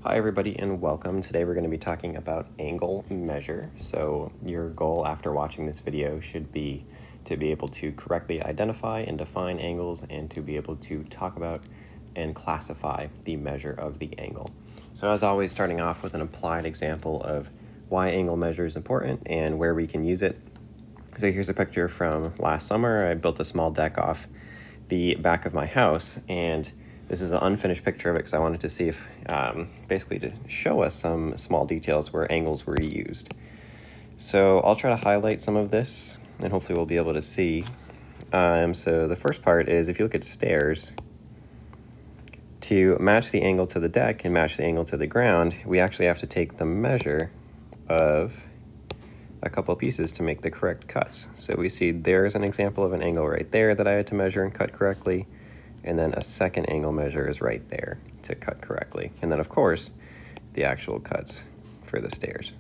Hi everybody and welcome. Today we're going to be talking about angle measure. So your goal after watching this video should be to be able to correctly identify and define angles and to be able to talk about and classify the measure of the angle. So as always, starting off with an applied example of why angle measure is important and where we can use it. So here's a picture from last summer. I built a small deck off the back of my house, and this is an unfinished picture of it because I wanted to see if, basically to show us some small details where angles were used. So I'll try to highlight some of this and hopefully we'll be able to see. So the first part is if you look at stairs, to match the angle to the deck and match the angle to the ground, we actually have to take the measure of a couple pieces to make the correct cuts. So we see there's an example of an angle right there that I had to measure and cut correctly. And then a second angle measure is right there to cut correctly. And then of course, the actual cuts for the stairs.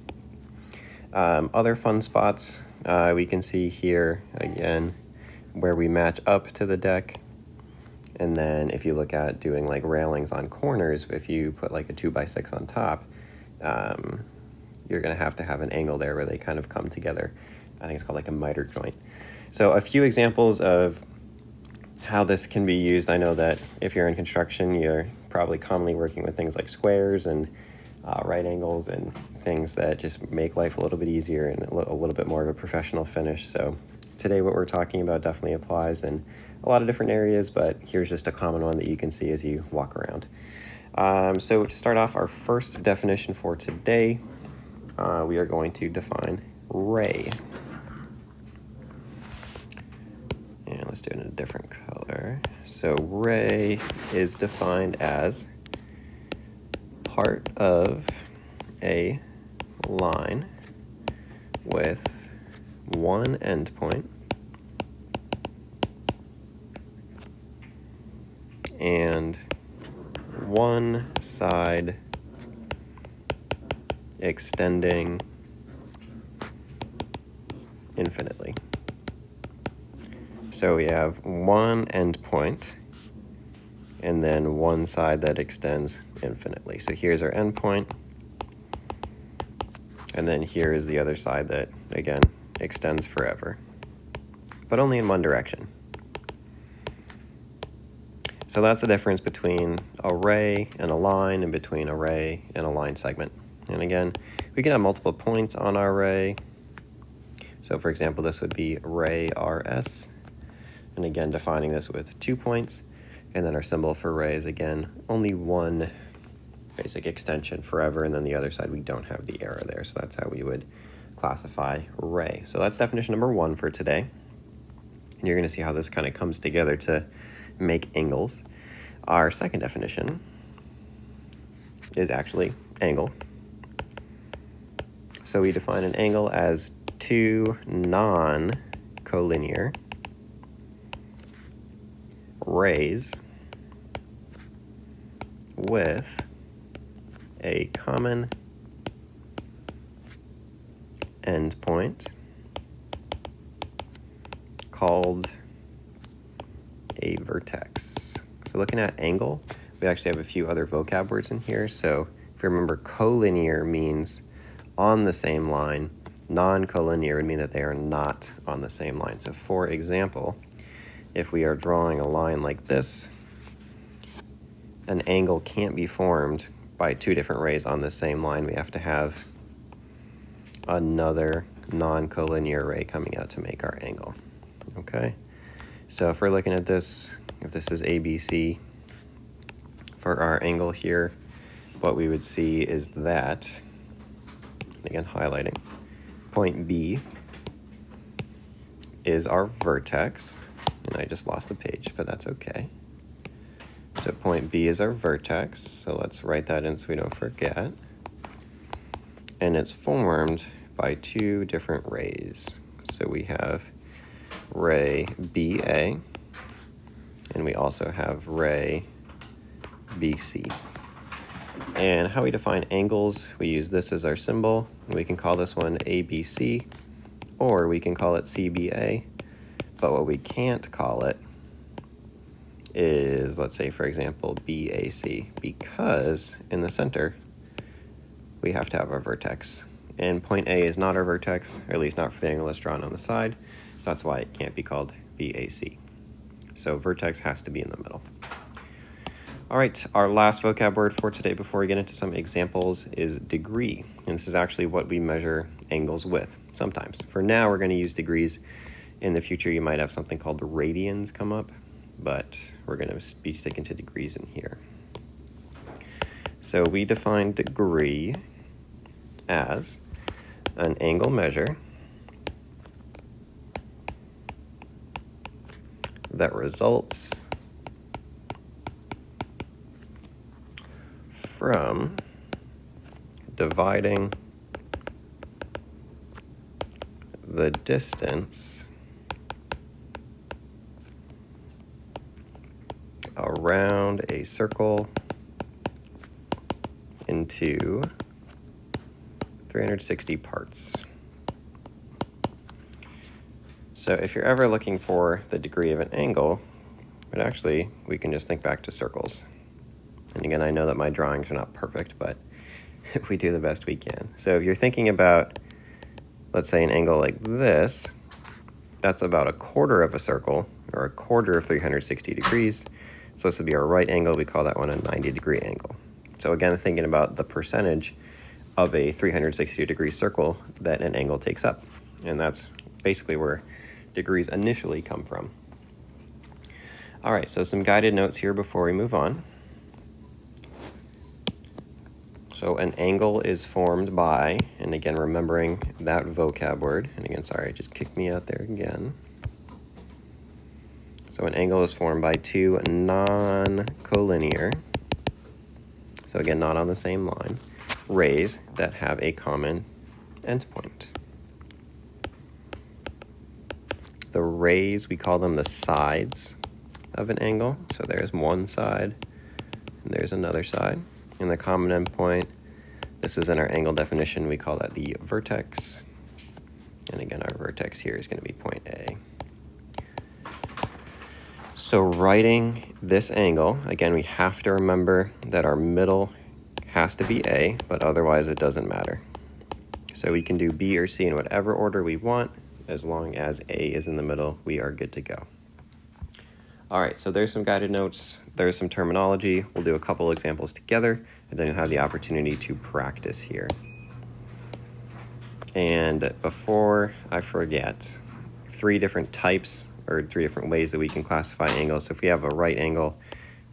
Other fun spots we can see here, again, where we match up to the deck. And then if you look at doing like railings on corners, if you put like a 2x6 on top, you're gonna have to have an angle there where they kind of come together. I think it's called like a miter joint. So a few examples of how this can be used. I know that if you're in construction, you're probably commonly working with things like squares and right angles and things that just make life a little bit easier and a little bit more of a professional finish. So today what we're talking about definitely applies in a lot of different areas, but here's just a common one that you can see as you walk around. So to start off, our first definition for today, we are going to define ray. And let's do it in a different color. So ray is defined as part of a line with one endpoint and one side extending infinitely. So we have one endpoint and then one side that extends infinitely. So here's our endpoint, and then here is the other side that, again, extends forever, but only in one direction. So that's the difference between a ray and a line and between a ray and a line segment. And again, we can have multiple points on our ray. So for example, this would be ray RS. And again, defining this with 2 points. And then our symbol for ray is, again, only one basic extension forever. And then the other side, we don't have the arrow there. So that's how we would classify ray. So that's definition number 1 for today. And you're going to see how this kind of comes together to make angles. Our second definition is actually angle. So we define an angle as two non-collinear rays with a common endpoint called a vertex. So looking at angle, we actually have a few other vocab words in here. So if you remember, collinear means on the same line. Non-collinear would mean that they are not on the same line. So for example, if we are drawing a line like this, an angle can't be formed by two different rays on the same line. We have to have another non-collinear ray coming out to make our angle. Okay, so if we're looking at this, if this is ABC for our angle here, what we would see is that, again highlighting, point B is our vertex, and I just lost the page, but that's okay. So point B is our vertex, so let's write that in so we don't forget. And it's formed by two different rays. So we have ray BA, and we also have ray BC. And how we define angles, we use this as our symbol. We can call this one ABC, or we can call it CBA. But what we can't call it is, let's say, for example, BAC, because in the center, we have to have our vertex. And point A is not our vertex, or at least not for the angle that's drawn on the side, so that's why it can't be called BAC. So vertex has to be in the middle. All right, our last vocab word for today before we get into some examples is degree. And this is actually what we measure angles with sometimes. For now, we're going to use degrees. In the future, you might have something called radians come up, but we're going to be sticking to degrees in here. So we define degree as an angle measure that results from dividing the distance around a circle into 360 parts. So if you're ever looking for the degree of an angle, but actually we can just think back to circles. And again, I know that my drawings are not perfect, but we do the best we can. So if you're thinking about, let's say, an angle like this, that's about a quarter of a circle, or a quarter of 360 degrees. So this would be our right angle. We call that one a 90-degree angle. So again, thinking about the percentage of a 360-degree circle that an angle takes up. And that's basically where degrees initially come from. All right, so some guided notes here before we move on. So an angle is formed by, and again, remembering that vocab word, and again, sorry, it just kicked me out there again. So an angle is formed by two non-collinear, so again, not on the same line, rays that have a common endpoint. The rays, we call them the sides of an angle. So there's one side, and there's another side. And the common endpoint, this is in our angle definition, we call that the vertex. And again, our vertex here is going to be point A. So writing this angle, again, we have to remember that our middle has to be A, but otherwise it doesn't matter. So we can do B or C in whatever order we want. As long as A is in the middle, we are good to go. All right, so there's some guided notes, there's some terminology. We'll do a couple examples together, and then you'll have the opportunity to practice here. And before I forget, three different types, or three different ways that we can classify angles. So if we have a right angle,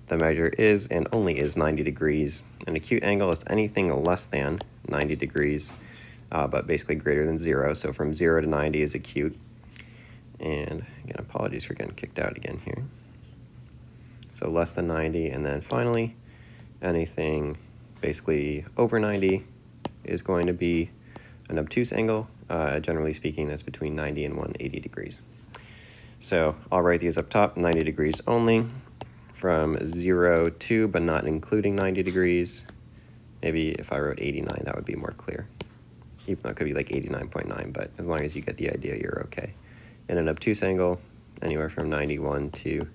the measure is and only is 90 degrees. An acute angle is anything less than 90 degrees, but basically greater than 0. So from 0 to 90 is acute. And again, apologies for getting kicked out again here. So less than 90, and then finally, anything basically over 90 is going to be an obtuse angle. Generally speaking, that's between 90 and 180 degrees. So I'll write these up top, 90 degrees only, from 0 to, but not including 90 degrees. Maybe if I wrote 89, that would be more clear. Even though it could be like 89.9, but as long as you get the idea, you're okay. And an obtuse angle, anywhere from 91 to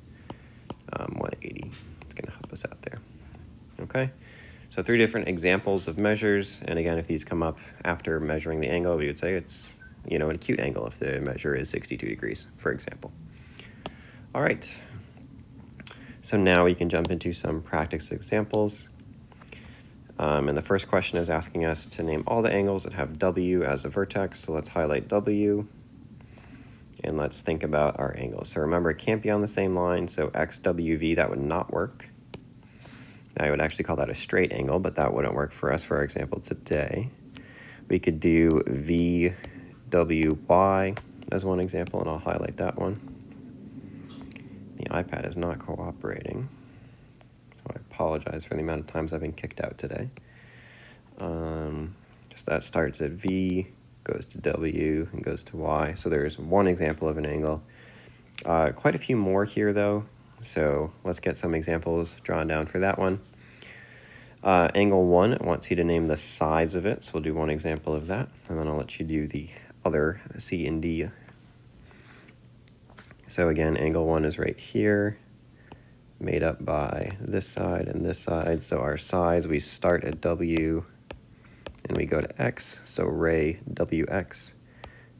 180. It's going to help us out there. Okay, so three different examples of measures. And again, if these come up after measuring the angle, we would say it's, an acute angle if the measure is 62 degrees, for example. All right, so now we can jump into some practice examples. And the first question is asking us to name all the angles that have W as a vertex. So let's highlight W. And let's think about our angles. So remember, it can't be on the same line, so XWV, that would not work. I would actually call that a straight angle, but that wouldn't work for us, for example, today. We could do VWY as one example, and I'll highlight that one. The iPad is not cooperating, so I apologize for the amount of times I've been kicked out today. Just that starts at V, goes to W, and goes to Y. So there's one example of an angle. Quite a few more here, though. So let's get some examples drawn down for that one. Angle 1, it wants you to name the sides of it. So we'll do one example of that, and then I'll let you do the other, C and D. So again, angle 1 is right here, made up by this side and this side. So our sides, we start at W, and we go to x, so ray wx,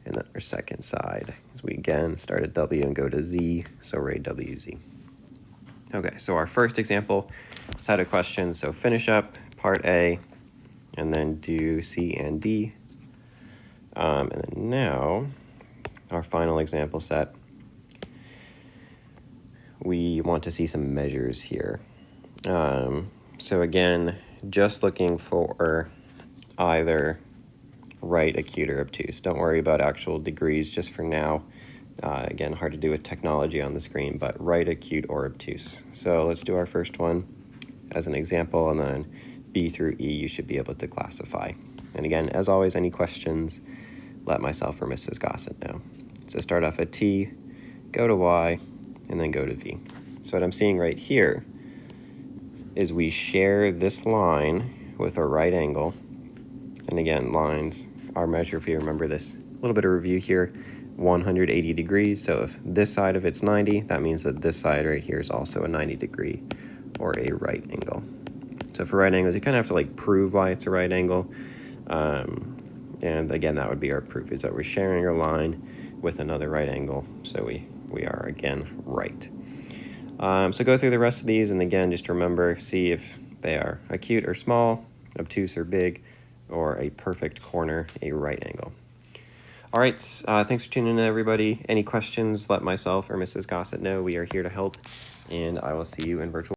and then our second side is we again start at w and go to z, so ray wz. Okay, so our first example set of questions, so finish up part A, and then do C and D. And then now, our final example set, we want to see some measures here. So again, just looking for either right, acute, or obtuse. Don't worry about actual degrees just for now. Again, hard to do with technology on the screen, but right, acute, or obtuse. So let's do our first one as an example, and then B through E you should be able to classify. And again, as always, any questions, let myself or Mrs. Gossett know. So start off at T, go to Y, and then go to V. So what I'm seeing right here is we share this line with a right angle. And again, lines, our measure, if you remember this, a little bit of review here, 180 degrees. So if this side of it's 90, that means that this side right here is also a 90 degree or a right angle. So for right angles, you kind of have to like prove why it's a right angle. And again, that would be our proof, is that we're sharing a line with another right angle. So we are, again, right. So go through the rest of these, and again, just remember, see if they are acute or small, obtuse or big, or a perfect corner, a right angle. All right, thanks for tuning in, everybody. Any questions, let myself or Mrs. Gossett know. We are here to help, and I will see you in virtual